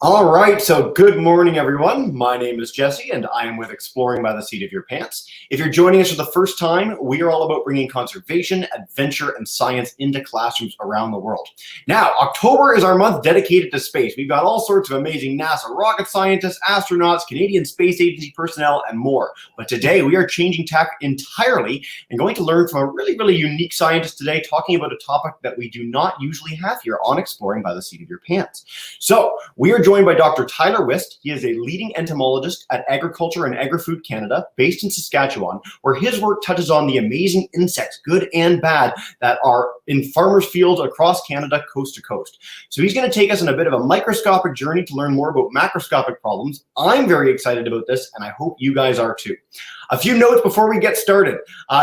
All right, so good morning, everyone. My name is Jesse, and I am with Exploring by the Seat of Your Pants. If you're joining us for the first time, we are all about bringing conservation, adventure, and science into classrooms around the world. Now, October is our month dedicated to space. We've got all sorts of amazing NASA rocket scientists, astronauts, Canadian Space Agency personnel, and more. But today, we are changing tack entirely and going to learn from a really unique scientist today, talking about a topic that we do not usually have here on Exploring by the Seat of Your Pants. So, we are joined by Dr. Tyler Wist. He is a leading entomologist at Agriculture and Agri-Food Canada, based in Saskatchewan, where his work touches on the amazing insects, good and bad, that are in farmers' fields across Canada, coast to coast. So he's going to take us on a bit of a microscopic journey to learn more about macroscopic problems. I'm very excited about this, and I hope you guys are too. A few notes before we get started.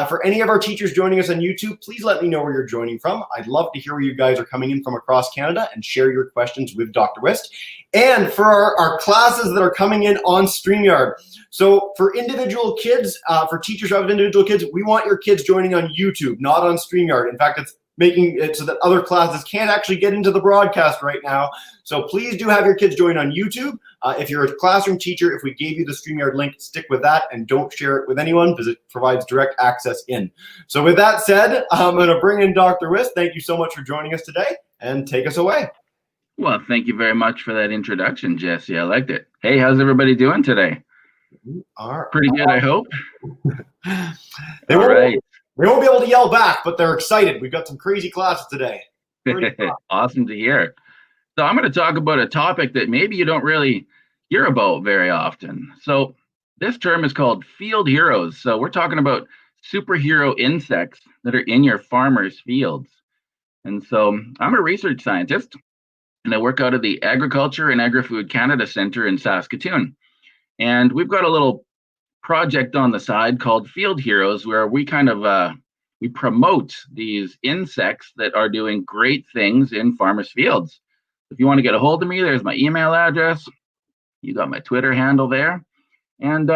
For any of our teachers joining us on YouTube, please let me know where you're joining from. I'd love to hear where you guys are coming in from across Canada and share your questions with Dr. Wist. And for our classes that are coming in on StreamYard. So for individual kids, for teachers who have individual kids, we want your kids joining on YouTube, not on StreamYard. In fact, it's making it so that other classes can't actually get into the broadcast right now. So please do have your kids join on YouTube. If you're a classroom teacher, if we gave you the StreamYard link, stick with that and don't share it with anyone because it provides direct access in. So with that said, I'm going to bring in Dr. Wist. Thank you so much for joining us today, and take us away. Well, thank you very much for that introduction, Jesse. I liked it. Hey, how's everybody doing today? Pretty good, I hope. They won't be able to yell back, but they're excited. We've got some crazy classes today. Awesome to hear. So I'm going to talk about a topic that maybe you don't really hear about very often. So this term is called field heroes. So we're talking about superhero insects that are in your farmers' fields. And so I'm a research scientist, and I work out of the Agriculture and Agri-Food Canada Centre in Saskatchewan. And we've got a little project on the side called Field Heroes, where we kind of we promote these insects that are doing great things in farmers' fields. If you want to get a hold of me, there's my email address. You got my Twitter handle there. And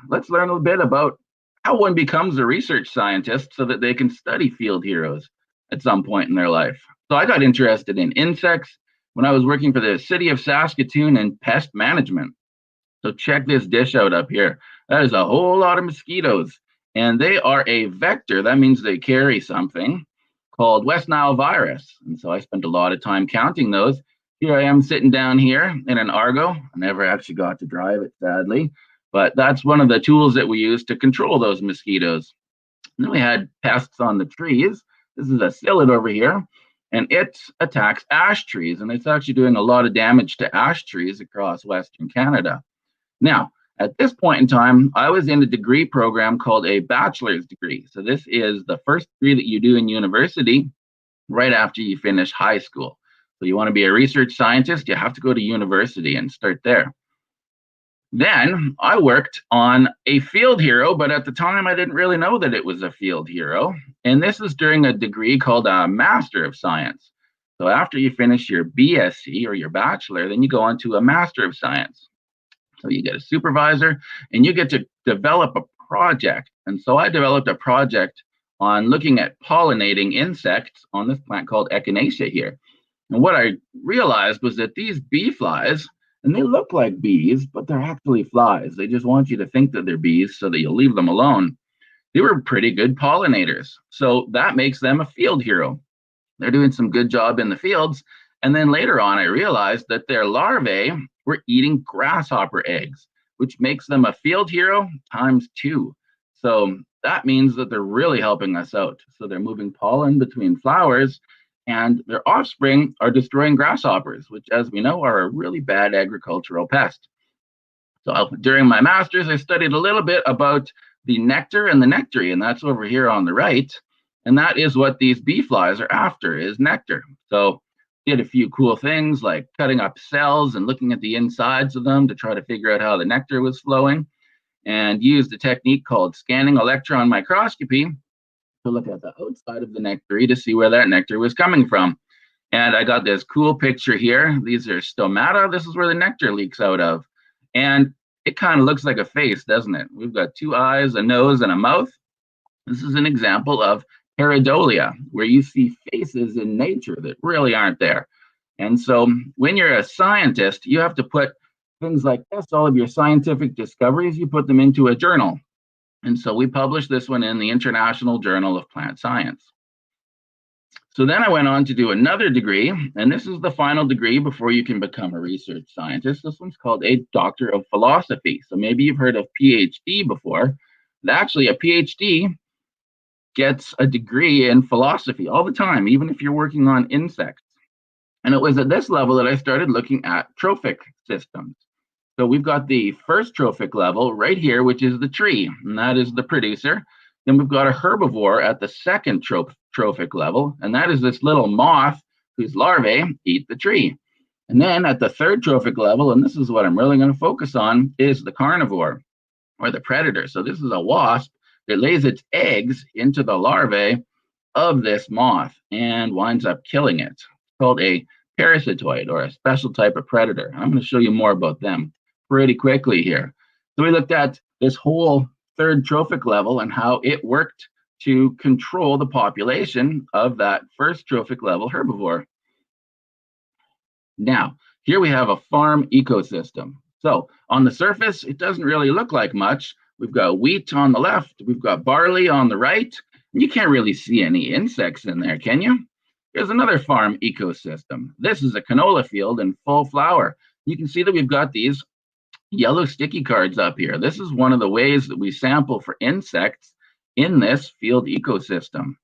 let's learn a little bit about how one becomes a research scientist so that they can study field heroes at some point in their life. So I got interested in insects when I was working for the city of Saskatoon in pest management. So check this dish out up here. That is a whole lot of mosquitoes, and they are a vector. That means they carry something called West Nile virus. And so I spent a lot of time counting those. Here I am sitting down here in an Argo. I never actually got to drive it, sadly, but that's one of the tools that we use to control those mosquitoes. And then we had pests on the trees. This is a psyllid over here, and it attacks ash trees, and it's actually doing a lot of damage to ash trees across Western Canada. Now, at this point in time, I was in a degree program called a bachelor's degree. So this is the first degree that you do in university right after you finish high school. So you want to be a research scientist, you have to go to university and start there. Then I worked on a field hero, but at the time I didn't really know that it was a field hero. And this is during a degree called a Master of Science. So after you finish your BSc or your bachelor, then you go on to a Master of Science. So you get a supervisor and you get to develop a project. And so I developed a project on looking at pollinating insects on this plant called Echinacea here. And what I realized was that these bee flies, and they look like bees, but they're actually flies. They just want you to think that they're bees so that you'll leave them alone. They were pretty good pollinators. So that makes them a field hero. They're doing some good job in the fields. And then later on, I realized that their larvae were eating grasshopper eggs, which makes them a field hero ×2. So that means that they're really helping us out. So they're moving pollen between flowers, and their offspring are destroying grasshoppers, which, as we know, are a really bad agricultural pest. So during my master's, I studied a little bit about the nectar and the nectary, and that's over here on the right. And that is what these bee flies are after, is nectar. So did a few cool things like cutting up cells and looking at the insides of them to try to figure out how the nectar was flowing, and used a technique called scanning electron microscopy to look at the outside of the nectary to see where that nectar was coming from. And I got this cool picture here. These are stomata. This is where the nectar leaks out of. And it kind of looks like a face, doesn't it? We've got 2 eyes, a nose, and a mouth. This is an example of pareidolia, where you see faces in nature that really aren't there. And so when you're a scientist, you have to put things like this, all of your scientific discoveries, you put them into a journal. And so we published this one in the International Journal of Plant Science. So then I went on to do another degree, and this is the final degree before you can become a research scientist. This one's called a Doctor of Philosophy. So maybe you've heard of PhD before. But actually, a PhD gets a degree in philosophy all the time, even if you're working on insects. And it was at this level that I started looking at trophic systems. So we've got the first trophic level right here, which is the tree, and that is the producer. Then we've got a herbivore at the second trophic level, and that is this little moth whose larvae eat the tree. And then at the third trophic level, and this is what I'm really going to focus on, is the carnivore or the predator. So this is a wasp that lays its eggs into the larvae of this moth and winds up killing it. It's called a parasitoid, or a special type of predator. I'm going to show you more about them pretty quickly here. So we looked at this whole third trophic level and how it worked to control the population of that first trophic level herbivore. Now, here we have a farm ecosystem. So on the surface, it doesn't really look like much. We've got wheat on the left, we've got barley on the right, and you can't really see any insects in there, can you? Here's another farm ecosystem. This is a canola field in full flower. You can see that we've got these yellow sticky cards up here. This is one of the ways that we sample for insects in this field ecosystem.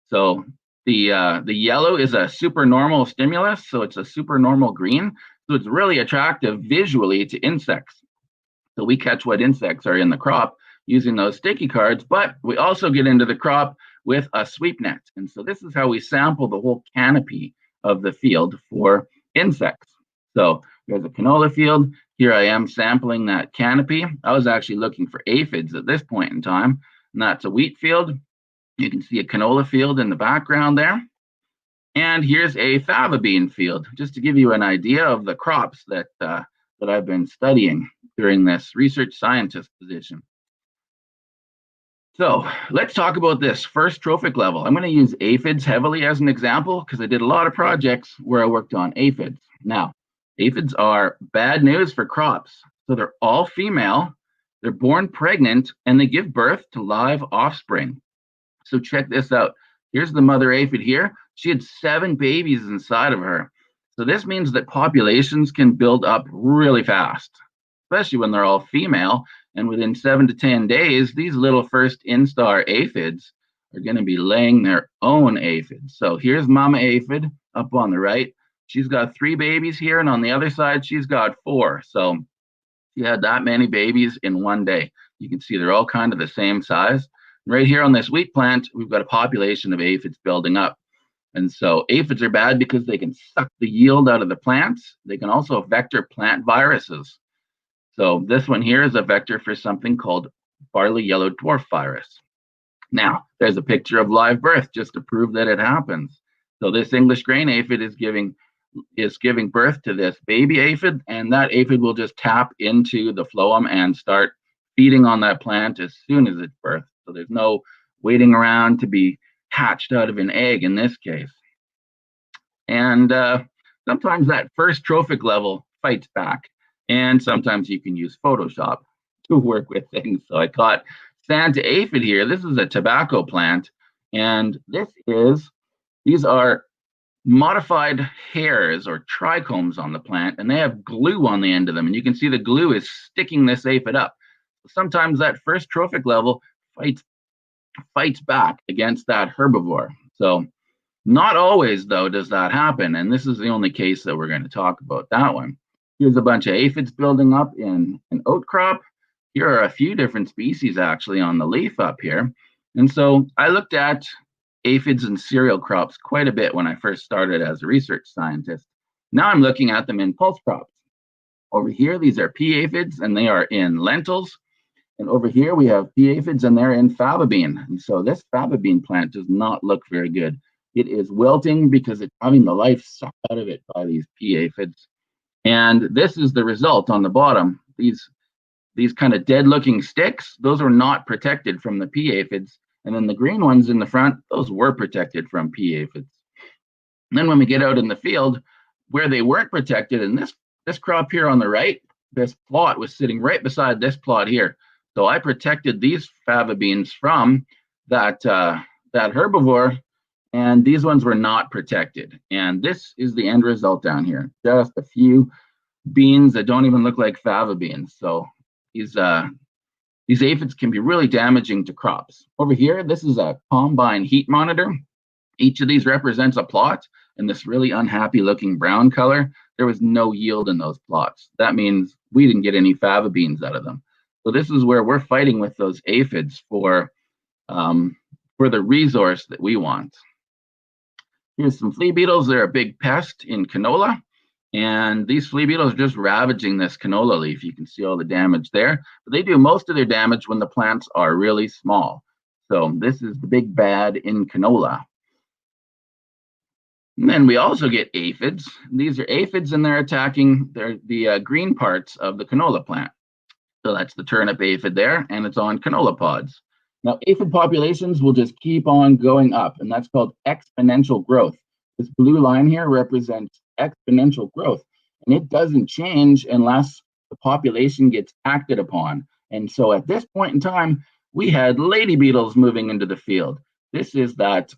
So the yellow is a supernormal stimulus, so it's a supernormal green. So it's really attractive visually to insects. So we catch what insects are in the crop using those sticky cards, but we also get into the crop with a sweep net. And so this is how we sample the whole canopy of the field for insects. So there's a canola field. Here I am sampling that canopy. I was actually looking for aphids at this point in time, and that's a wheat field. You can see a canola field in the background there. And here's a fava bean field, just to give you an idea of the crops that I've been studying during this research scientist position. So let's talk about this first trophic level. I'm going to use aphids heavily as an example because I did a lot of projects where I worked on aphids. Now, aphids are bad news for crops. So they're all female, they're born pregnant, and they give birth to live offspring. So check this out. Here's the mother aphid here. She had 7 babies inside of her. So this means that populations can build up really fast, especially when they're all female. And within 7 to 10 days, these little first instar aphids are going to be laying their own aphids. So here's mama aphid up on the right. She's got 3 babies here, and on the other side, she's got 4. So she had that many babies in one day. You can see they're all kind of the same size. Right here on this wheat plant, we've got a population of aphids building up. And so aphids are bad because they can suck the yield out of the plants. They can also vector plant viruses. So this one here is a vector for something called barley yellow dwarf virus. Now, there's a picture of live birth just to prove that it happens. So this English grain aphid is giving birth to this baby aphid, and that aphid will just tap into the phloem and start feeding on that plant as soon as it's birthed. So there's no waiting around to be hatched out of an egg in this case. And sometimes that first trophic level fights back, and sometimes you can use Photoshop to work with things. So I caught Santa aphid here. This is a tobacco plant, and these are modified hairs or trichomes on the plant, and they have glue on the end of them, and you can see the glue is sticking this aphid up. Sometimes that first trophic level fights back against that herbivore. So not always, though, does that happen, and this is the only case that we're going to talk about that one. Here's a bunch of aphids building up in an oat crop. Here are a few different species actually on the leaf up here. And so I looked at aphids and cereal crops quite a bit when I first started as a research scientist. Now I'm looking at them in pulse crops. Over here, these are pea aphids, and they are in lentils. And over here, we have pea aphids, and they're in fava bean. And so this fava bean plant does not look very good. It is wilting because it's having the life sucked out of it by these pea aphids. And this is the result on the bottom. These kind of dead-looking sticks, those are not protected from the pea aphids. And then the green ones in the front, those were protected from pea aphids. And then when we get out in the field, where they weren't protected, and this crop here on the right, this plot was sitting right beside this plot here. So I protected these fava beans from that herbivore, and these ones were not protected. And this is the end result down here. Just a few beans that don't even look like fava beans. So these aphids can be really damaging to crops. Over here, this is a combine heat monitor. Each of these represents a plot, and this really unhappy looking brown color, there was no yield in those plots. That means we didn't get any fava beans out of them. So this is where we're fighting with those aphids for the resource that we want. Here's some flea beetles. They're a big pest in canola. And these flea beetles are just ravaging this canola leaf. You can see all the damage there. But they do most of their damage when the plants are really small. So this is the big bad in canola. And then we also get aphids. These are aphids, and they're attacking the green parts of the canola plant. So that's the turnip aphid there, and it's on canola pods. Now, aphid populations will just keep on going up, and that's called exponential growth. This blue line here represents exponential growth, and it doesn't change unless the population gets acted upon. And so at this point in time, we had lady beetles moving into the field. This is that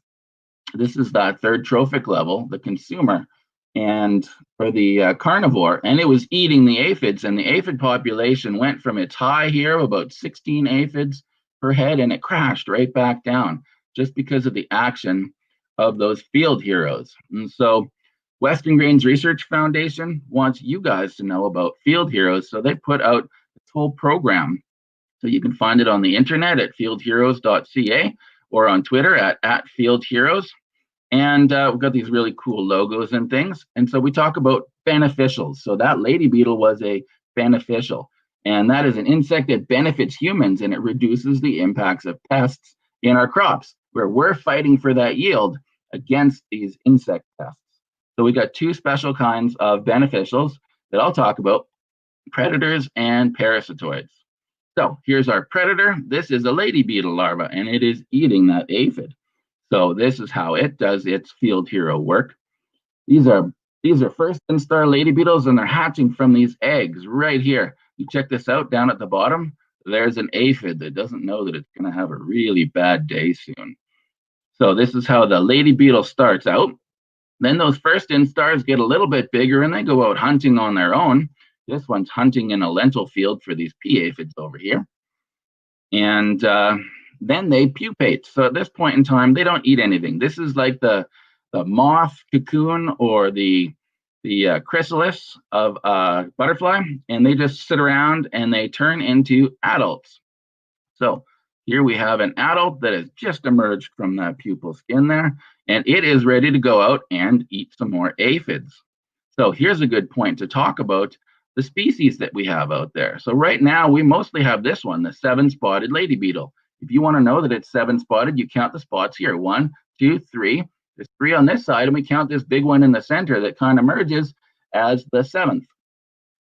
third trophic level, the consumer, and for the carnivore, and it was eating the aphids, and the aphid population went from its high here of about 16 aphids per head, and it crashed right back down just because of the action of those field heroes. And so Western Grains Research Foundation wants you guys to know about field heroes, so they put out this whole program. So you can find it on the internet at fieldheroes.ca or on Twitter at fieldheroes. And we've got these really cool logos and things. And so we talk about beneficials. So that lady beetle was a beneficial. And that is an insect that benefits humans, and it reduces the impacts of pests in our crops, where we're fighting for that yield against these insect pests. So we got two special kinds of beneficials that I'll talk about, predators and parasitoids. So here's our predator. This is a lady beetle larva, and it is eating that aphid. So this is how it does its field hero work. These are first instar lady beetles, and they're hatching from these eggs right here. You check this out down at the bottom. There's an aphid that doesn't know that it's going to have a really bad day soon. So this is how the lady beetle starts out. Then those first instars get a little bit bigger, and they go out hunting on their own. This one's hunting in a lentil field for these pea aphids over here. And then they pupate. So at this point in time, they don't eat anything. This is like the moth cocoon or the chrysalis of a butterfly, and they just sit around and they turn into adults. So here we have an adult that has just emerged from that pupal skin there, and it is ready to go out and eat some more aphids. So here's a good point to talk about the species that we have out there. So right now, we mostly have this one, the 7-spotted lady beetle. If you want to know that it's 7-spotted, you count the spots here. 1, 2, 3. There's 3 on this side, and we count this big one in the center that kind of emerges as the 7th.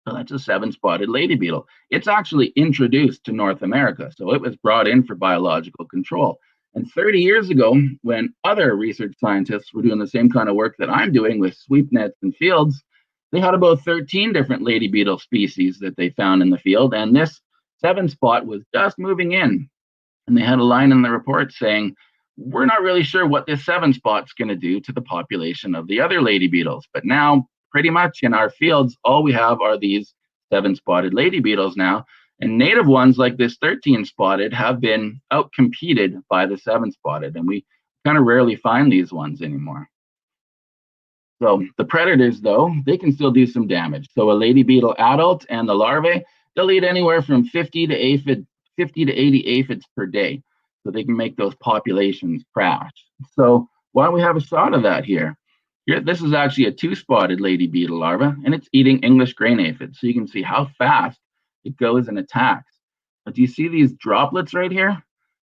So that's a 7-spotted lady beetle. It's actually introduced to North America, so it was brought in for biological control. And 30 years ago, when other research scientists were doing the same kind of work that I'm doing with sweep nets and fields, they had about 13 different lady beetle species that they found in the field, and this 7-spot was just moving in. And they had a line in the report saying, we're not really sure what this 7-spot's going to do to the population of the other lady beetles. But now, pretty much in our fields, all we have are these 7-spotted lady beetles now. And native ones like this 13-spotted have been outcompeted by the 7-spotted. And we kind of rarely find these ones anymore. So the predators, though, they can still do some damage. So a lady beetle adult and the larvae, they'll eat anywhere from 50 to 80 aphids per day, so they can make those populations crash. So why don't we have a shot of that here? This is actually a 2-spotted lady beetle larva, and it's eating English grain aphids. So you can see how fast it goes and attacks. But do you see these droplets right here?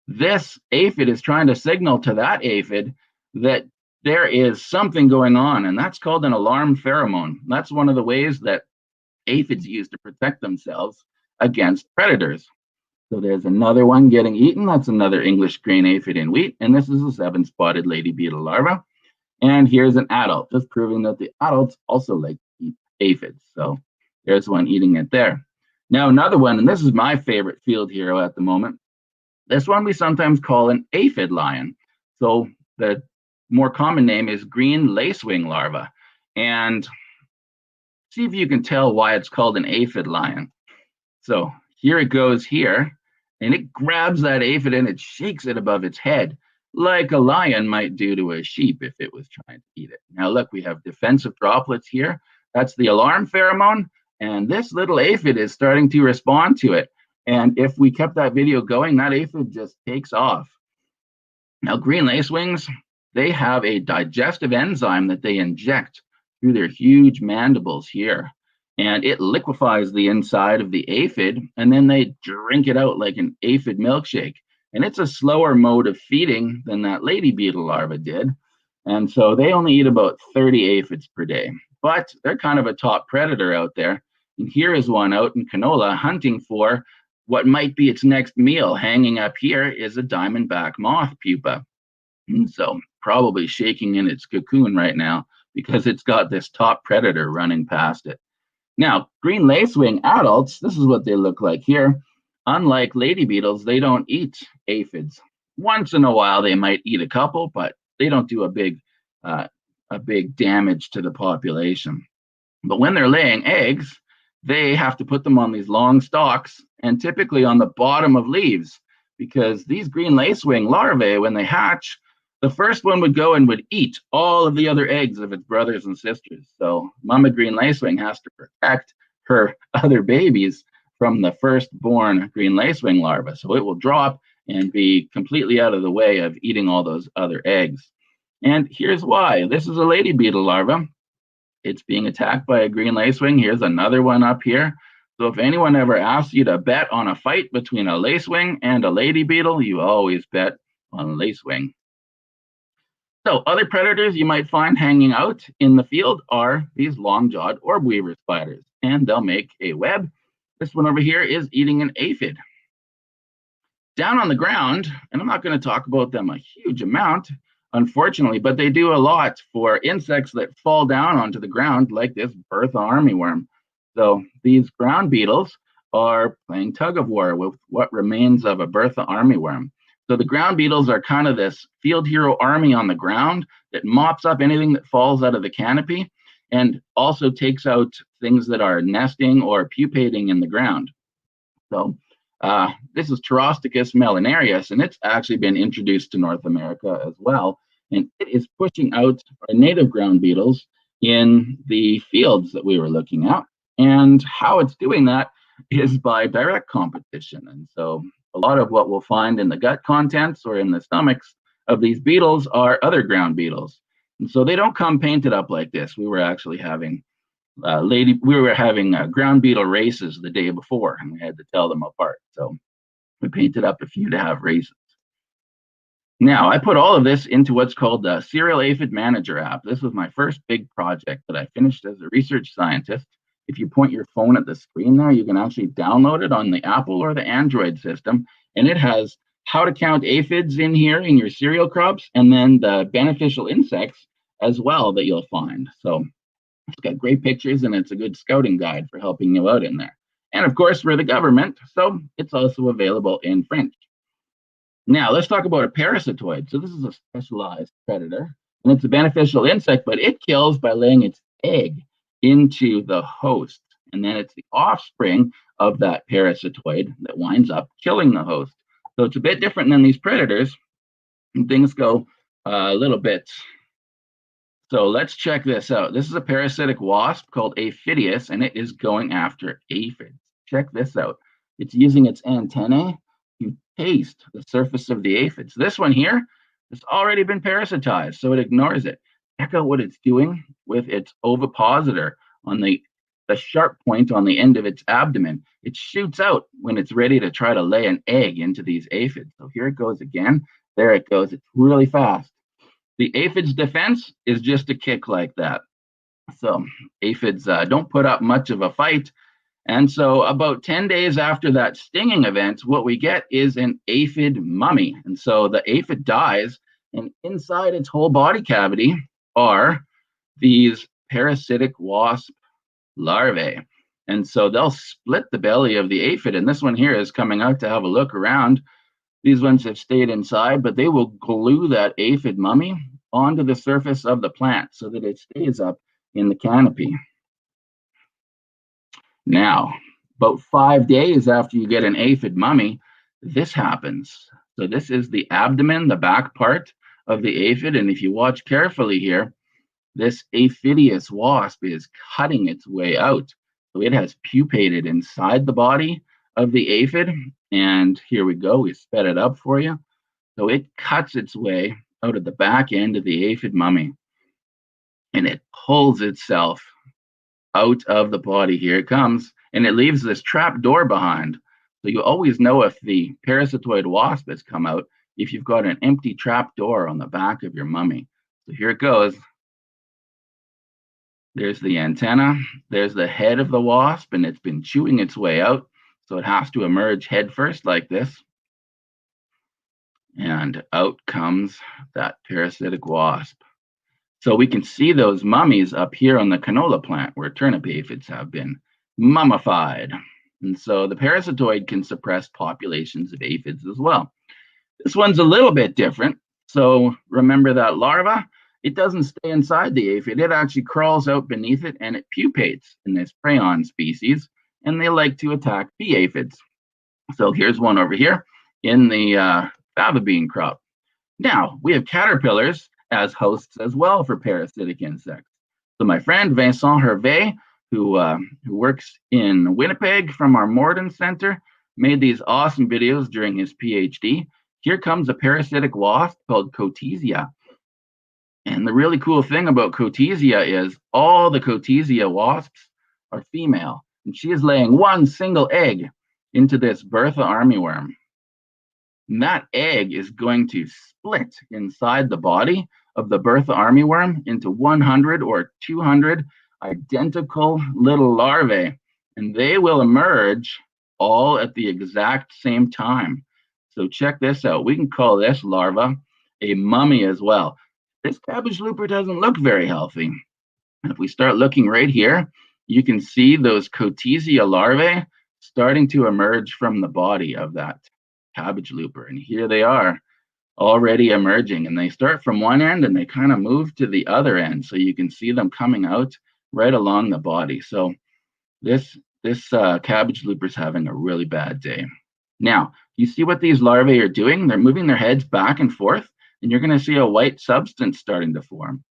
This aphid is trying to signal to that aphid that there is something going on, and that's called an alarm pheromone. That's one of the ways that aphids use to protect themselves against predators. So there's another one getting eaten. That's another English grain aphid in wheat. And this is a 7-spotted lady beetle larva. And here's an adult, just proving that the adults also like to eat aphids. So there's one eating it there. Now another one, and this is my favorite field hero at the moment. This one we sometimes call an aphid lion. So the more common name is green lacewing larva. And see if you can tell why it's called an aphid lion. So here it goes here, and it grabs that aphid and it shakes it above its head, like a lion might do to a sheep if it was trying to eat it. Now look, we have defensive droplets here. That's the alarm pheromone, and this little aphid is starting to respond to it. And if we kept that video going, that aphid just takes off. Now, green lacewings, they have a digestive enzyme that they inject through their huge mandibles here. And it liquefies the inside of the aphid, and then they drink it out like an aphid milkshake. And it's a slower mode of feeding than that lady beetle larva did. And so they only eat about 30 aphids per day. But they're kind of a top predator out there. And here is one out in canola hunting for what might be its next meal. Hanging up here is a diamondback moth pupa. And so probably shaking in its cocoon right now because it's got this top predator running past it. Now, green lacewing adults, this is what they look like here. Unlike lady beetles, they don't eat aphids. Once in a while, they might eat a couple, but they don't do a big damage to the population. But when they're laying eggs, they have to put them on these long stalks and typically on the bottom of leaves, because these green lacewing larvae, when they hatch, the first one would go and would eat all of the other eggs of its brothers and sisters. So mama green lacewing has to protect her other babies from the firstborn green lacewing larva. So it will drop and be completely out of the way of eating all those other eggs. And here's why. This is a lady beetle larva. It's being attacked by a green lacewing. Here's another one up here. So if anyone ever asks you to bet on a fight between a lacewing and a lady beetle, you always bet on lacewing. So other predators you might find hanging out in the field are these long-jawed orb weaver spiders, and they'll make a web. This one over here is eating an aphid. Down on the ground, and I'm not going to talk about them a huge amount, unfortunately, but they do a lot for insects that fall down onto the ground, like this Bertha armyworm. So these ground beetles are playing tug of war with what remains of a Bertha armyworm. So the ground beetles are kind of this field hero army on the ground that mops up anything that falls out of the canopy and also takes out things that are nesting or pupating in the ground. So this is Pterosticus melanarius, and it's actually been introduced to North America as well. And it is pushing out our native ground beetles in the fields that we were looking at. And how it's doing that is by direct competition. And so a lot of what we'll find in the gut contents or in the stomachs of these beetles are other ground beetles. And so they don't come painted up like this. We were actually having ground beetle races the day before, and we had to tell them apart. So we painted up a few to have races. Now, I put all of this into what's called the Serial Aphid Manager app. This was my first big project that I finished as a research scientist. If you point your phone at the screen there, you can actually download it on the Apple or the Android system, and it has how to count aphids in here in your cereal crops, and then the beneficial insects as well that you'll find. So it's got great pictures, and it's a good scouting guide for helping you out in there. And of course, we're the government, so it's also available in French. Now, let's talk about a parasitoid. So this is a specialized predator, and it's a beneficial insect, but it kills by laying its egg into the host. And then it's the offspring of that parasitoid that winds up killing the host. So it's a bit different than these predators, and things go a little bit. So let's check this out. This is a parasitic wasp called Aphidius, and it is going after aphids. Check this out. It's using its antennae to taste the surface of the aphids. This one here has already been parasitized, so it ignores it. Check out what it's doing with its ovipositor on the sharp point on the end of its abdomen. It shoots out when it's ready to try to lay an egg into these aphids. So here it goes again. There it goes. It's really fast. The aphid's defense is just a kick like that. So aphids don't put up much of a fight. And so about 10 days after that stinging event, what we get is an aphid mummy. And so the aphid dies, and inside its whole body cavity, are these parasitic wasp larvae. And so they'll split the belly of the aphid. And this one here is coming out to have a look around. These ones have stayed inside, but they will glue that aphid mummy onto the surface of the plant so that it stays up in the canopy. Now, about 5 days after you get an aphid mummy, this happens. So this is the abdomen, the back part of the aphid. And if you watch carefully here, this aphidious wasp is cutting its way out. So it has pupated inside the body of the aphid. And here we go, we sped it up for you. So it cuts its way out of the back end of the aphid mummy. And it pulls itself out of the body. Here it comes. And it leaves this trap door behind. So you always know if the parasitoid wasp has come out if you've got an empty trap door on the back of your mummy. So here it goes. There's the antenna, there's the head of the wasp, and it's been chewing its way out. So it has to emerge head first like this. And out comes that parasitic wasp. So we can see those mummies up here on the canola plant where turnip aphids have been mummified. And so the parasitoid can suppress populations of aphids as well. This one's a little bit different. So remember that larva? It doesn't stay inside the aphid. It actually crawls out beneath it and it pupates in this prion species, and they like to attack bee aphids. So here's one over here in the fava bean crop. Now, we have caterpillars as hosts as well for parasitic insects. So my friend Vincent Hervé, who works in Winnipeg from our Morden Center, made these awesome videos during his PhD. Here comes a parasitic wasp called Cotesia. And the really cool thing about Cotesia is all the Cotesia wasps are female. And she is laying one single egg into this Bertha armyworm. And that egg is going to split inside the body of the Bertha armyworm into 100 or 200 identical little larvae. And they will emerge all at the exact same time. So check this out. We can call this larva a mummy as well. This cabbage looper doesn't look very healthy. If we start looking right here, you can see those Cotesia larvae starting to emerge from the body of that cabbage looper. And here they are already emerging. And they start from one end and they kind of move to the other end. So you can see them coming out right along the body. So this cabbage looper is having a really bad day. Now, you see what these larvae are doing? They're moving their heads back and forth, and you're going to see a white substance starting to form.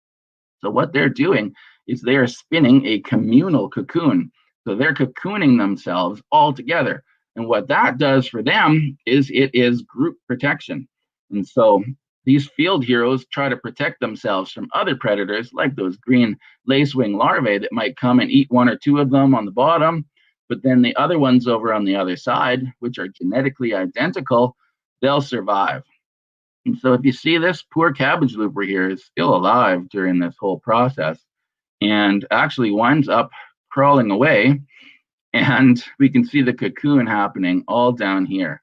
So what they're doing is they are spinning a communal cocoon. So they're cocooning themselves all together. And what that does for them is it is group protection. And so these field heroes try to protect themselves from other predators like those green lacewing larvae that might come and eat one or two of them on the bottom. But then the other ones over on the other side, which are genetically identical, they'll survive. And so if you see this poor cabbage looper here is still alive during this whole process and actually winds up crawling away, and we can see the cocoon happening all down here.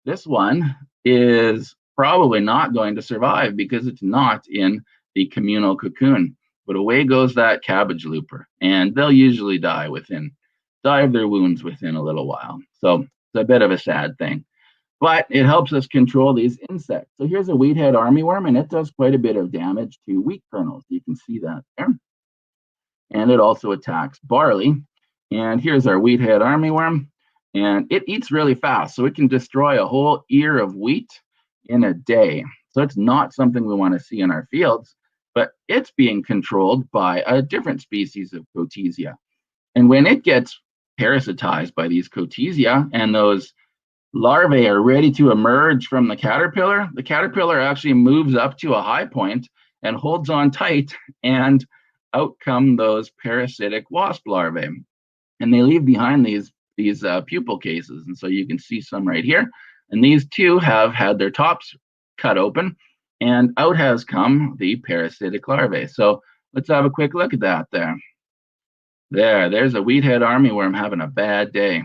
This one is probably not going to survive because it's not in the communal cocoon, but away goes that cabbage looper, and they'll usually die of their wounds within a little while. So it's a bit of a sad thing. But it helps us control these insects. So here's a wheat head armyworm, and it does quite a bit of damage to wheat kernels. You can see that there. And it also attacks barley. And here's our wheat head armyworm, and it eats really fast. So it can destroy a whole ear of wheat in a day. So it's not something we want to see in our fields, but it's being controlled by a different species of Cotesia. And when it gets parasitized by these Cotesia and those larvae are ready to emerge from the caterpillar actually moves up to a high point and holds on tight, and out come those parasitic wasp larvae. And they leave behind these pupal cases. And so you can see some right here. And these two have had their tops cut open, and out has come the parasitic larvae. So let's have a quick look at that there. There's a wheat head armyworm having a bad day.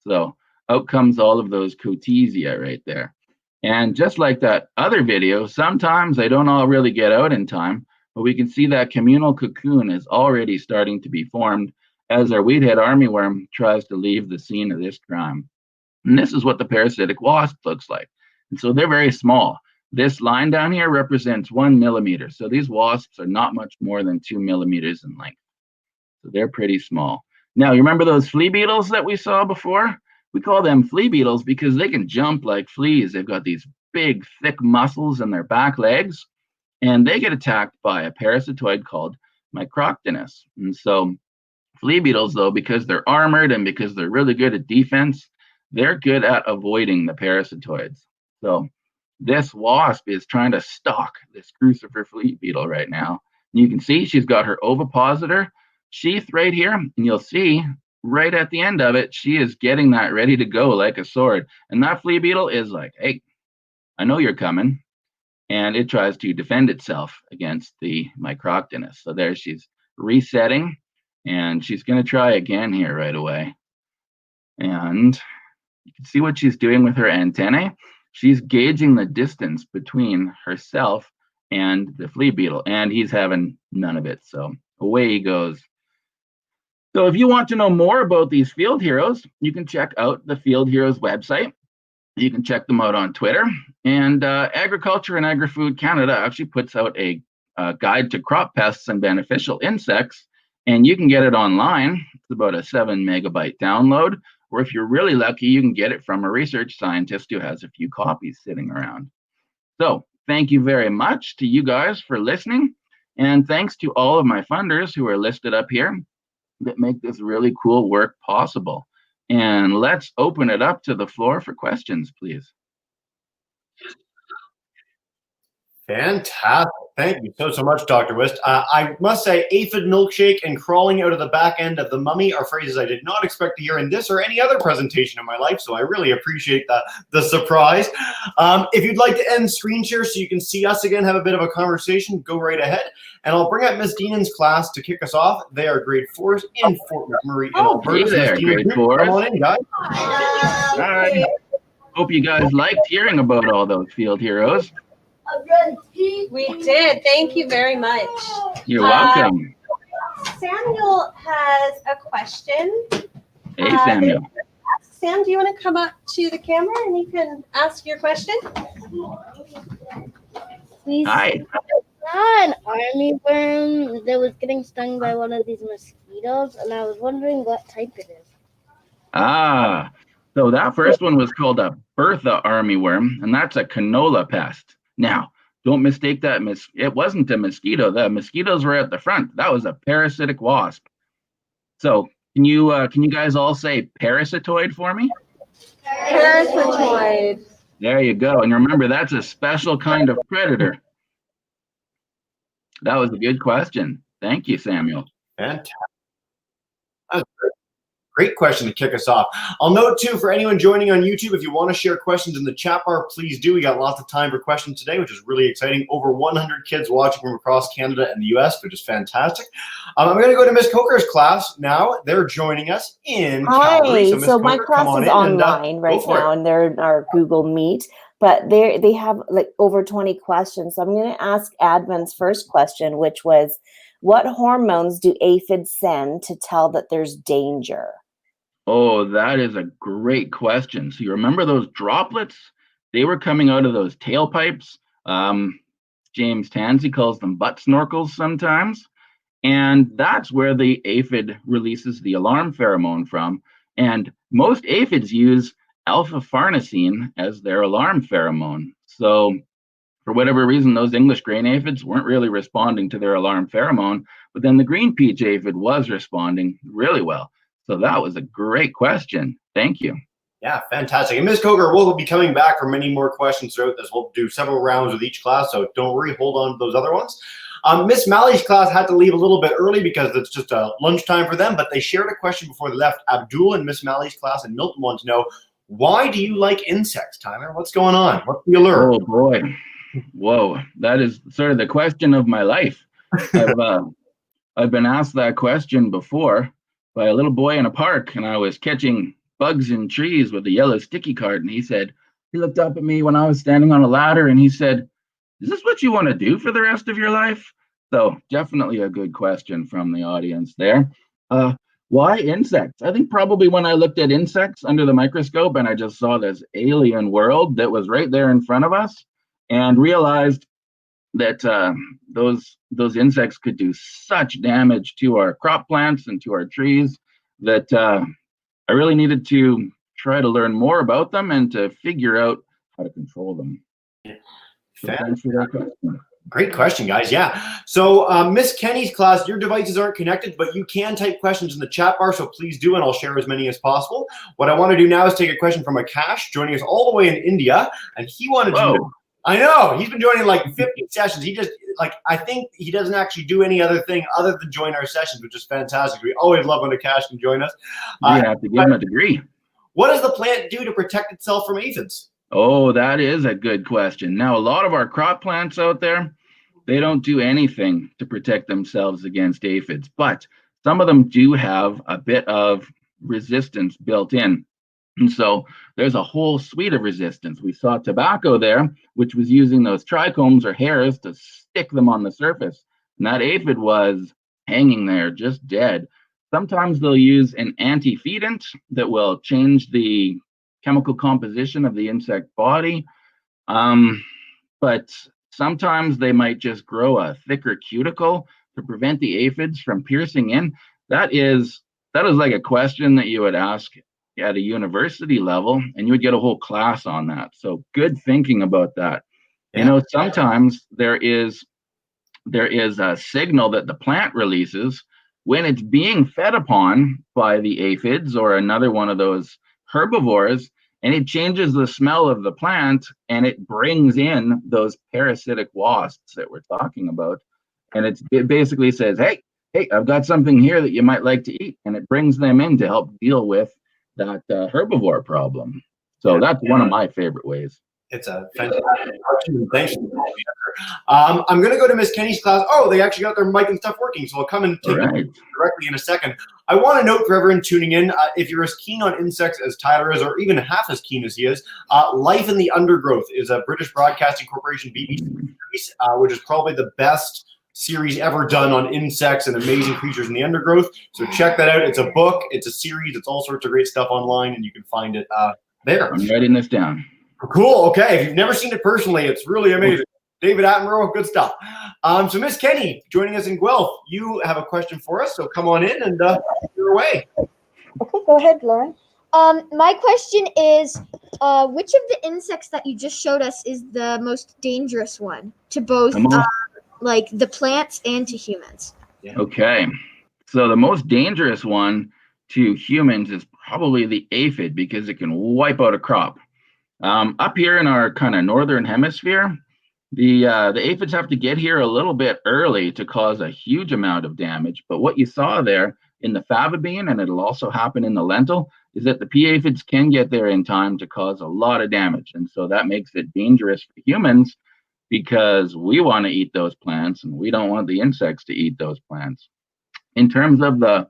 So out comes all of those Cotesia right there. And just like that other video, sometimes they don't all really get out in time, But we can see that communal cocoon is already starting to be formed as our wheathead armyworm tries to leave the scene of this crime. And this is what the parasitic wasp looks like. And so they're very small. This line down here represents 1 millimeter. So these wasps are not much more than 2 millimeters in length. So they're pretty small. Now, you remember those flea beetles that we saw before? We call them flea beetles because they can jump like fleas. They've got these big, thick muscles in their back legs, and they get attacked by a parasitoid called microscopic. And so flea beetles, though, because they're armored and because they're really good at defense, they're good at avoiding the parasitoids. So this wasp is trying to stalk this crucifer flea beetle right now. And you can see she's got her ovipositor sheath right here, and you'll see right at the end of it, she is getting that ready to go like a sword. And that flea beetle is like, hey, I know you're coming. And it tries to defend itself against the microscopic. So there she's resetting, and she's going to try again here right away. And you can see what she's doing with her antennae. She's gauging the distance between herself and the flea beetle, and he's having none of it. So away he goes. So if you want to know more about these field heroes, you can check out the Field Heroes website. You can check them out on Twitter. And Agriculture and Agri-Food Canada actually puts out a guide to crop pests and beneficial insects, and you can get it online. It's about a 7 megabyte download. Or if you're really lucky, you can get it from a research scientist who has a few copies sitting around. So thank you very much to you guys for listening. And thanks to all of my funders who are listed up here that make this really cool work possible. And let's open it up to the floor for questions, please. Fantastic. Thank you so much, Dr. Wist. I must say, aphid milkshake and crawling out of the back end of the mummy are phrases I did not expect to hear in this or any other presentation in my life, so I really appreciate the surprise. If you'd like to end screen share so you can see us again, have a bit of a conversation, go right ahead. And I'll bring up Ms. Deenan's class to kick us off. They are grade 4s in Fort McMurray in Alberta. Hey there, grade 4s. Come on in, guys. Hi. Hope you guys liked hearing about all those field heroes. We did. Thank you very much. You're welcome. Samuel has a question. Hey, Samuel. Sam, do you want to come up to the camera and you can ask your question? Hi. An army worm that was getting stung by one of these mosquitoes, and I was wondering what type it is. So that first one was called a Bertha armyworm, and that's a canola pest. Now, don't mistake that. It wasn't a mosquito. The mosquitoes were at the front. That was a parasitic wasp. So can you guys all say parasitoid for me? Parasitoid. There you go. And remember, that's a special kind of predator. That was a good question. Thank you, Samuel. Fantastic. That was great question to kick us off. I'll note too, for anyone joining on YouTube, if you want to share questions in the chat bar, please do. We got lots of time for questions today, which is really exciting. Over 100 kids watching from across Canada and the US, which is fantastic. I'm going to go to Ms. Coker's class now. They're joining us in Calgary. So my class is online right now, and they're in our Google Meet. But they have like over 20 questions. So I'm going to ask Advin's first question, which was, what hormones do aphids send to tell that there's danger? Oh, that is a great question. So you remember those droplets? They were coming out of those tailpipes. James Tansey calls them butt snorkels sometimes. And that's where the aphid releases the alarm pheromone from. And most aphids use alpha-farnesene as their alarm pheromone. So for whatever reason, those English grain aphids weren't really responding to their alarm pheromone, but then the green peach aphid was responding really well. So that was a great question. Thank you. Yeah, fantastic. And Ms. Coker will be coming back for many more questions throughout this. We'll do several rounds with each class, so don't worry, hold on to those other ones. Miss Malley's class had to leave a little bit early because it's just lunchtime for them, but they shared a question before they left. Abdul and Miss Malley's class and Milton want to know, why do you like insects, Tyler? What's going on? What's the allure? Oh, boy. Whoa, that is sort of the question of my life. I've been asked that question before by a little boy in a park, and I was catching bugs in trees with a yellow sticky card, and he looked up at me when I was standing on a ladder, and he said, "Is this what you want to do for the rest of your life?" So definitely a good question from the audience there. Why insects? I think probably when I looked at insects under the microscope and I just saw this alien world that was right there in front of us and realized that those insects could do such damage to our crop plants and to our trees that I really needed to try to learn more about them and to figure out how to control them. So thanks for that question. Great question, guys. Yeah. So Miss Kenny's class, your devices aren't connected, but you can type questions in the chat bar, so please do, and I'll share as many as possible. What I want to do now is take a question from Akash, joining us all the way in India, and he wanted to know. I know, he's been joining like 50 sessions. He just, I think he doesn't actually do any other thing other than join our sessions, which is fantastic. We always love when Akash can join us. You have to give him a degree. What does the plant do to protect itself from aphids? Oh, that is a good question. Now, a lot of our crop plants out there, they don't do anything to protect themselves against aphids, but some of them do have a bit of resistance built in. And so there's a whole suite of resistance. We saw tobacco there, which was using those trichomes or hairs to stick them on the surface. And that aphid was hanging there just dead. Sometimes they'll use an anti-feedant that will change the chemical composition of the insect body. But sometimes they might just grow a thicker cuticle to prevent the aphids from piercing in. That is like a question that you would ask at a university level, and you would get a whole class on that. So good thinking about that. Yeah. You know, sometimes there is a signal that the plant releases when it's being fed upon by the aphids or another one of those herbivores, and it changes the smell of the plant and it brings in those parasitic wasps that we're talking about. And it basically says, hey, I've got something here that you might like to eat. And it brings them in to help deal with that herbivore problem. So that's one of my favorite ways. It's a fantastic question. Thanks. I'm going to go to Miss Kenny's class. Oh, they actually got their mic and stuff working, so I'll come and take it directly in a second. I want to note for everyone tuning in, if you're as keen on insects as Tyler is, or even half as keen as he is, Life in the Undergrowth is a British Broadcasting Corporation BBC series, which is probably the best series ever done on insects and amazing creatures in the undergrowth. So check that out. It's a book, it's a series, it's all sorts of great stuff online, and you can find it there. I'm writing this down. Cool. Okay. If you've never seen it personally, it's really amazing. David Attenborough, good stuff. So Miss Kenny, joining us in Guelph, you have a question for us. So come on in and you're away. Okay, go ahead, Lauren. My question is, which of the insects that you just showed us is the most dangerous one to both, like the plants and to humans? Yeah. Okay. So the most dangerous one to humans is probably the aphid because it can wipe out a crop. Up here in our kind of northern hemisphere, the aphids have to get here a little bit early to cause a huge amount of damage. But what you saw there in the fava bean, and it'll also happen in the lentil, is that the pea aphids can get there in time to cause a lot of damage. And so that makes it dangerous for humans because we want to eat those plants and we don't want the insects to eat those plants. In terms of the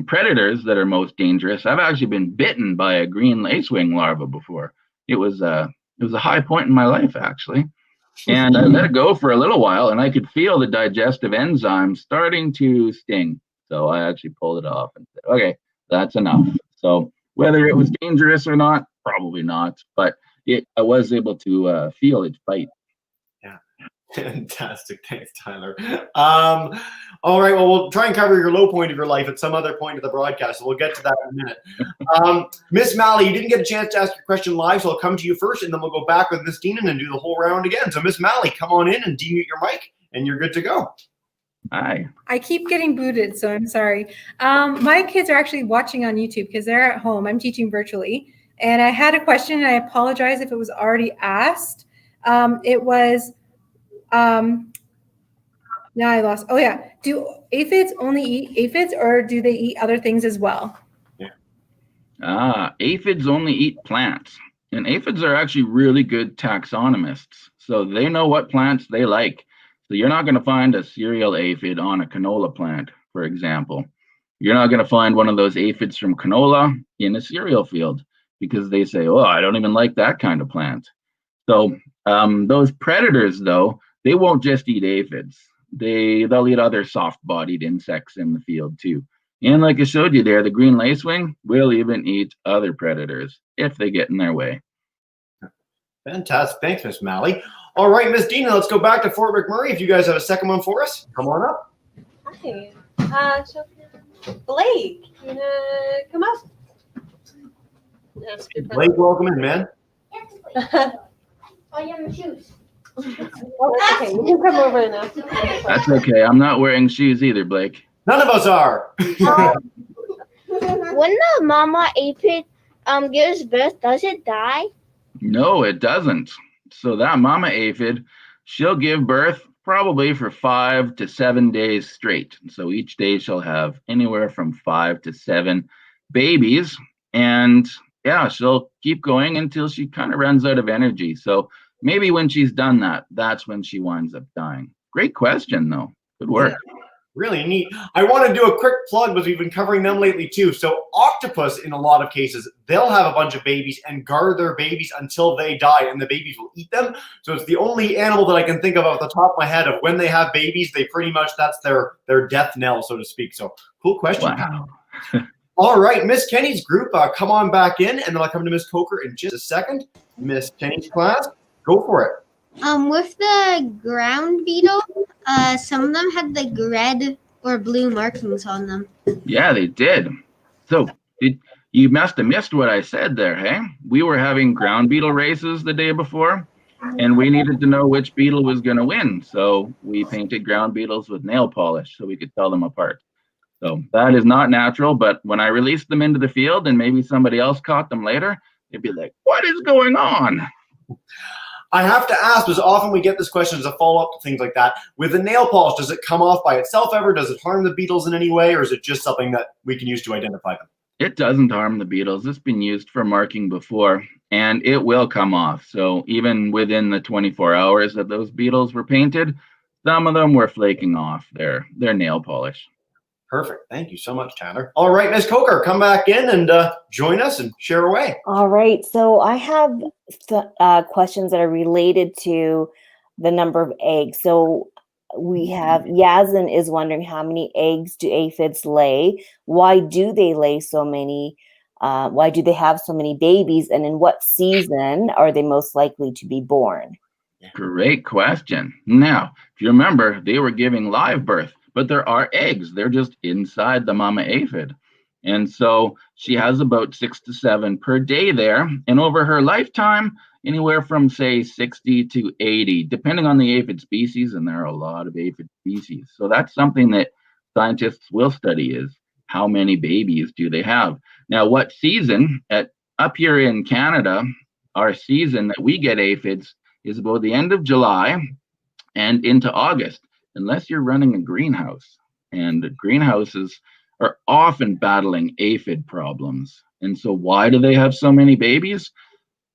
predators that are most dangerous, I've actually been bitten by a green lacewing larva before. It was a high point in my life, actually. And I let it go for a little while, and I could feel the digestive enzymes starting to sting. So I actually pulled it off and said, okay, that's enough. So whether it was dangerous or not, probably not. But I was able to feel it bite. Yeah. Fantastic. Thanks, Tyler. All right. Well, we'll try and cover your low point of your life at some other point of the broadcast. So we'll get to that in a minute. Miss Malley, you didn't get a chance to ask your question live, so I'll come to you first, and then we'll go back with Miss Deenan and do the whole round again. So Miss Malley, come on in and demute your mic, and you're good to go. Hi. I keep getting booted, so I'm sorry. My kids are actually watching on YouTube because they're at home. I'm teaching virtually. And I had a question, and I apologize if it was already asked. It was... now I lost. Oh yeah. Do aphids only eat aphids or do they eat other things as well? Yeah. Aphids only eat plants. And aphids are actually really good taxonomists. So they know what plants they like. So you're not going to find a cereal aphid on a canola plant, for example. You're not going to find one of those aphids from canola in a cereal field because they say, oh, I don't even like that kind of plant. So those predators, though, they won't just eat aphids. They'll eat other soft-bodied insects in the field too. And like I showed you there, the green lacewing will even eat other predators if they get in their way. Fantastic. Thanks, Miss Malley. All right, Miss Dina, let's go back to Fort McMurray. If you guys have a second one for us, come on up. Hi. Blake, you wanna come up? Blake, welcome in, man. Oh, you have your shoes. Oh, okay, you can come over now. That's okay. I'm not wearing shoes either, Blake. None of us are. When the mama aphid gives birth, does it die? No, it doesn't. So that mama aphid, she'll give birth probably for 5 to 7 days straight. So each day she'll have anywhere from 5 to 7 babies. And yeah, she'll keep going until she kind of runs out of energy. So maybe when she's done that, that's when she winds up dying. Great question, though. Good work. Yeah. Really neat. I want to do a quick plug because we've been covering them lately too. So octopus, in a lot of cases, they'll have a bunch of babies and guard their babies until they die, and the babies will eat them. So it's the only animal that I can think of off the top of my head of when they have babies, they pretty much, that's their death knell, so to speak. So cool question. Wow. All right, Miss Kenny's group, come on back in, and then I'll come to Miss Coker in just a second. Miss Kenny's class, go for it. With the ground beetle, some of them had like red or blue markings on them. Yeah, they did. So you must have missed what I said there, hey? We were having ground beetle races the day before, and we needed to know which beetle was going to win. So we painted ground beetles with nail polish so we could tell them apart. So that is not natural, but when I released them into the field and maybe somebody else caught them later, they'd be like, what is going on? I have to ask, because often we get this question as a follow-up to things like that. With the nail polish, does it come off by itself ever? Does it harm the beetles in any way, or is it just something that we can use to identify them? It doesn't harm the beetles. It's been used for marking before, and it will come off. So even within the 24 hours that those beetles were painted, some of them were flaking off their nail polish. Perfect. Thank you so much, Tanner. All right, Ms. Coker, come back in and join us and share away. All right. So I have questions that are related to the number of eggs. So we have Yazin is wondering, how many eggs do aphids lay? Why do they lay so many? Why do they have so many babies? And in what season are they most likely to be born? Great question. Now, if you remember, they were giving live birth, but there are eggs. They're just inside the mama aphid. And so she has about 6 to 7 per day there. And over her lifetime, anywhere from, say, 60 to 80, depending on the aphid species. And there are a lot of aphid species. So that's something that scientists will study, is how many babies do they have? Now, what season? Up here in Canada, our season that we get aphids is about the end of July and into August, unless you're running a greenhouse. And greenhouses are often battling aphid problems. And so why do they have so many babies?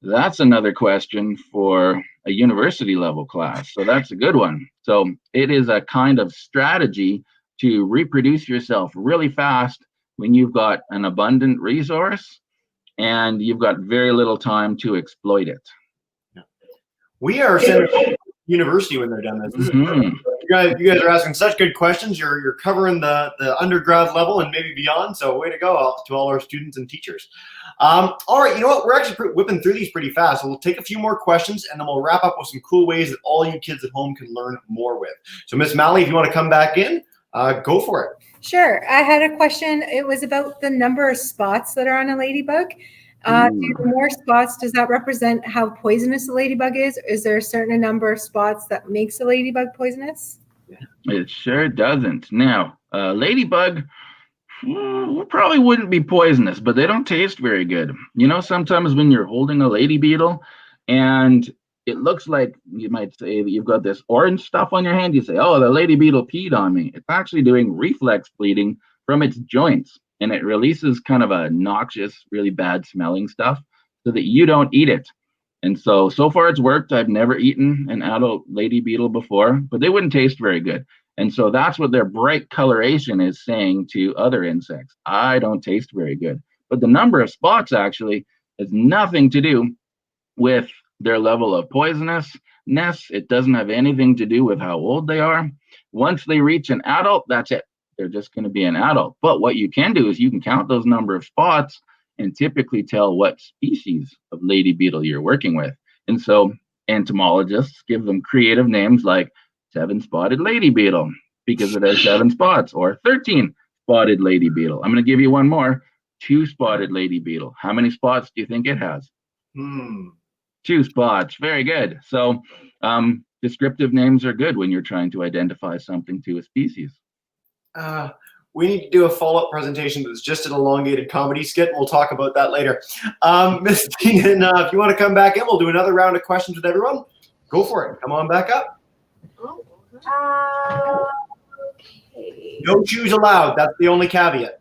That's another question for a university level class. So that's a good one. So it is a kind of strategy to reproduce yourself really fast when you've got an abundant resource and you've got very little time to exploit it. We are sending university when they're done this. You guys are asking such good questions. You're covering the undergrad level and maybe beyond. So way to go to all our students and teachers. All right, you know what? We're actually whipping through these pretty fast. So we'll take a few more questions and then we'll wrap up with some cool ways that all you kids at home can learn more with. So Miss Malley, if you want to come back in, go for it. Sure. I had a question. It was about the number of spots that are on a ladybug. Do more spots, does that represent how poisonous a ladybug is? Is there a certain number of spots that makes a ladybug poisonous? It sure doesn't. Now, ladybug probably wouldn't be poisonous, but they don't taste very good. You know, sometimes when you're holding a lady beetle and it looks like, you might say that you've got this orange stuff on your hand, you say, oh, the lady beetle peed on me. It's actually doing reflex bleeding from its joints. And it releases kind of a noxious, really bad smelling stuff so that you don't eat it. And so far it's worked. I've never eaten an adult lady beetle before, but they wouldn't taste very good. And so that's what their bright coloration is saying to other insects. I don't taste very good. But the number of spots actually has nothing to do with their level of poisonous. nests. It doesn't have anything to do with how old they are. Once they reach an adult, that's it. They're just going to be an adult. But what you can do is you can count those number of spots and typically tell what species of lady beetle you're working with. And so entomologists give them creative names like 7-spotted lady beetle because it has 7 spots, or 13-spotted lady beetle. I'm going to give you one more. 2-spotted lady beetle. How many spots do you think it has? 2 spots. Very good. So descriptive names are good when you're trying to identify something to a species. We need to do a follow-up presentation that's just an elongated comedy skit. We'll talk about that later. Ms. Dean, if you want to come back in, we'll do another round of questions with everyone. Go for it. Come on back up. Okay. No shoes allowed. That's the only caveat.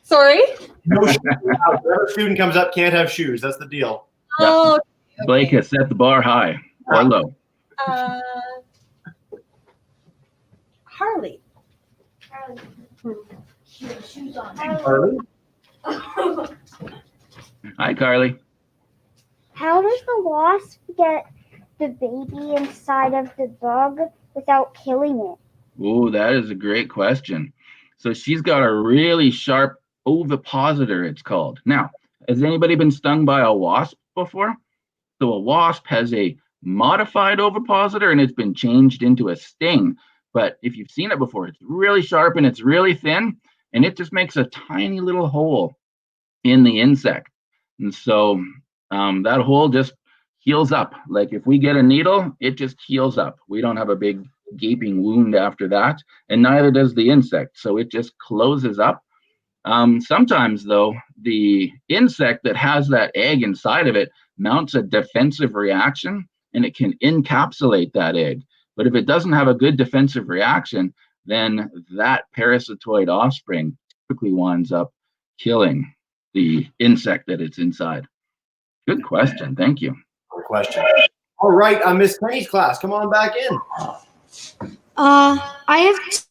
Sorry? No shoes allowed. Whatever student comes up can't have shoes. That's the deal. Oh, Yep. Blake has set the bar high or low. Harley. Harley? Hi, Carly. How does the wasp get the baby inside of the bug without killing it? Oh, that is a great question. So she's got a really sharp ovipositor, it's called. Now, has anybody been stung by a wasp before? So a wasp has a modified ovipositor and it's been changed into a sting. But if you've seen it before, it's really sharp and it's really thin, and it just makes a tiny little hole in the insect. And so that hole just heals up. Like if we get a needle, it just heals up. We don't have a big gaping wound after that, and neither does the insect. So it just closes up. Sometimes, though, the insect that has that egg inside of it mounts a defensive reaction, and it can encapsulate that egg. But if it doesn't have a good defensive reaction, then that parasitoid offspring typically winds up killing the insect that it's inside. Good question. Thank you. Good question. All right, Miss Penny's class, come on back in. I have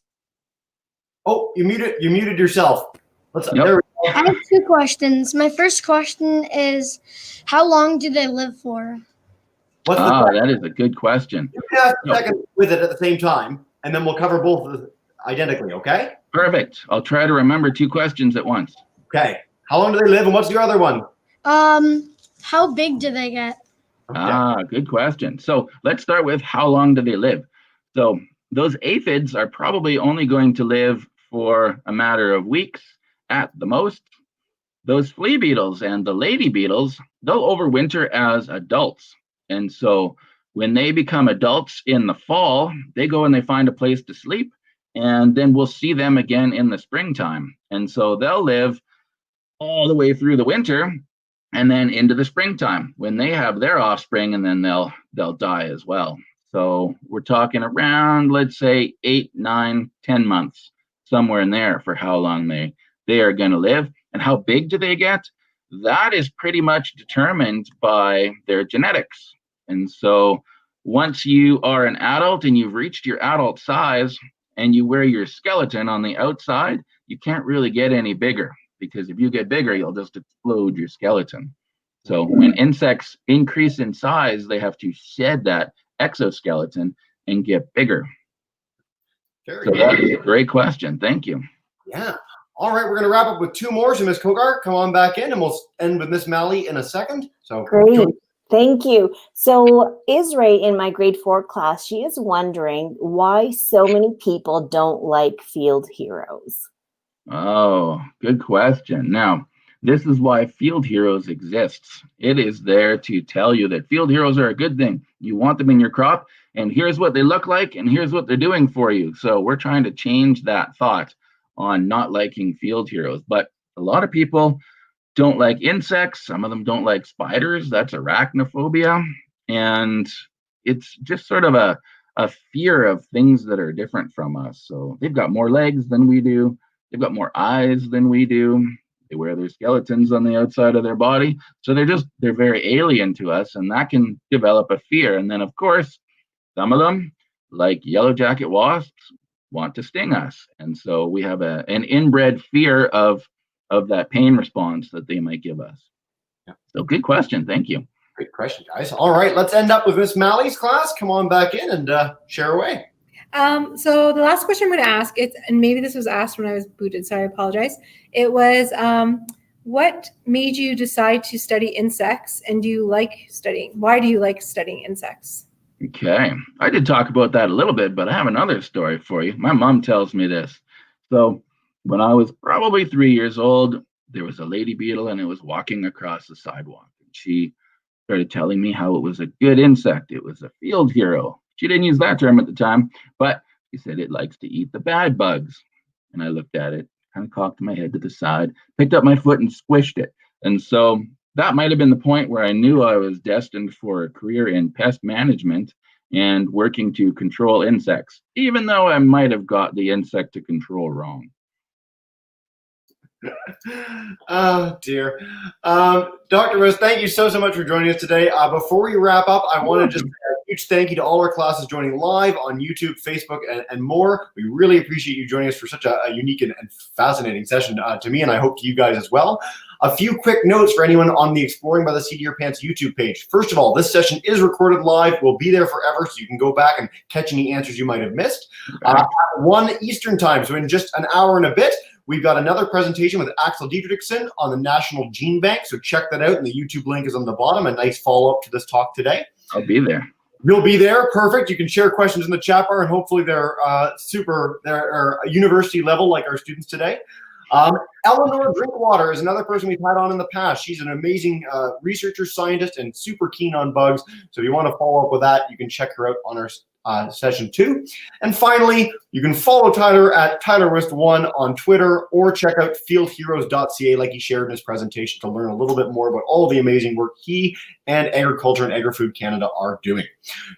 Oh, you muted yourself. Yep. There we go. I have 2 questions. My first question is, how long do they live for? That is a good question. You can ask a second with it at the same time, and then we'll cover both of them identically, okay? Perfect. I'll try to remember 2 questions at once. Okay. How long do they live, and what's your other one? How big do they get? Okay. Good question. So let's start with how long do they live? So those aphids are probably only going to live for a matter of weeks at the most. Those flea beetles and the lady beetles, they'll overwinter as adults. And so when they become adults in the fall, they go and they find a place to sleep, and then we'll see them again in the springtime. And so they'll live all the way through the winter and then into the springtime when they have their offspring, and then they'll die as well. So we're talking around, let's say 8, 9, 10 months, somewhere in there for how long they are going to live. And how big do they get? That is pretty much determined by their genetics. And so once you are an adult and you've reached your adult size and you wear your skeleton on the outside, you can't really get any bigger, because if you get bigger, you'll just explode your skeleton. So when insects increase in size, they have to shed that exoskeleton and get bigger. So that is a great question. Thank you. Yeah. All right, we're going to wrap up with 2 more. So Ms. Kogar, come on back in, and we'll end with Miss Malley in a second. So great. Thank you. So Isray in my grade 4 class, she is wondering why so many people don't like field heroes. Oh, good question. Now, this is why Field Heroes exists. It is there to tell you that field heroes are a good thing. You want them in your crop, and here's what they look like, and here's what they're doing for you. So we're trying to change that thought on not liking field heroes. But a lot of people don't like insects. Some of them don't like spiders. That's arachnophobia. And it's just sort of a fear of things that are different from us. So they've got more legs than we do. They've got more eyes than we do. They wear their skeletons on the outside of their body. So they're very alien to us, and that can develop a fear. And then, of course, some of them, like yellow jacket wasps, want to sting us. And so we have an inbred fear of that pain response that they might give us. Yeah. So good question. Thank you. Great question, guys. All right, let's end up with Miss Mally's class. Come on back in and share away. So the last question I'm going to ask, and maybe this was asked when I was booted, so I apologize. It was, what made you decide to study insects, and do you like studying? Why do you like studying insects? Okay, I did talk about that a little bit, but I have another story for you. My mom tells me this. So when I was probably 3 years old, there was a lady beetle, and it was walking across the sidewalk. She started telling me how it was a good insect. It was a field hero. She didn't use that term at the time, but she said it likes to eat the bad bugs. And I looked at it, kind of cocked my head to the side, picked up my foot and squished it. And so that might have been the point where I knew I was destined for a career in pest management and working to control insects, even though I might have got the insect to control wrong. Oh dear. Dr. Wist, thank you so much for joining us today. Before we wrap up, I want to just huge thank you to all our classes joining live on YouTube, Facebook, and more. We really appreciate you joining us for such a unique and fascinating session to me, and I hope to you guys as well. A few quick notes for anyone on the Exploring by the Seat of Your Pants YouTube page. First of all, this session is recorded live. We'll be there forever, so you can go back and catch any answers you might have missed. At 1 Eastern time, so in just an hour and a bit, we've got another presentation with Axel Dietrichson on the National Gene Bank, so check that out, and the YouTube link is on the bottom. A nice follow-up to this talk today. I'll be there. You'll be there. Perfect. You can share questions in the chat bar, and hopefully they're they're university level like our students today. Eleanor Drinkwater is another person we've had on in the past. She's an amazing researcher, scientist, and super keen on bugs. So if you want to follow up with that, you can check her out on our session 2. And finally, you can follow Tyler at TylerWist1 on Twitter, or check out fieldheroes.ca like he shared in his presentation to learn a little bit more about all the amazing work he and Agriculture and Agri-Food Canada are doing.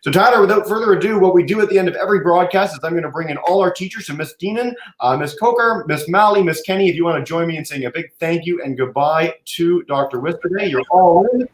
So Tyler, without further ado, what we do at the end of every broadcast is I'm going to bring in all our teachers. So Miss Deenan, Miss Coker, Miss Malley, Miss Kenny, if you want to join me in saying a big thank you and goodbye to Dr. Wist today. You're all in.